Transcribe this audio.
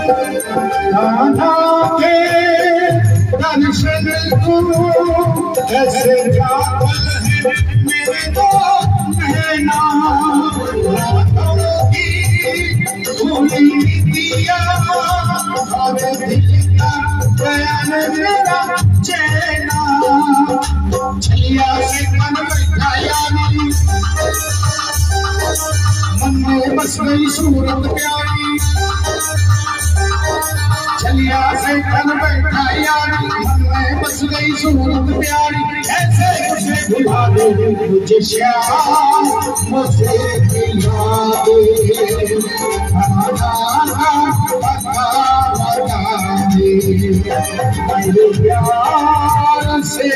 राधा के दर्शन को ऐसे पागल है मेरे दो नैना राधाओं की भूली दिया और दिल का चैन मेरा चैना छलिया से मन बैठाया नहीं मन में बस गई सूरत प्यारी छलिया से मन बैठाया मन में बस गई सूरत प्यारी ऐसे मुझे भुला दे मुझे श्याम मुझे भुला दे मेरे प्यार से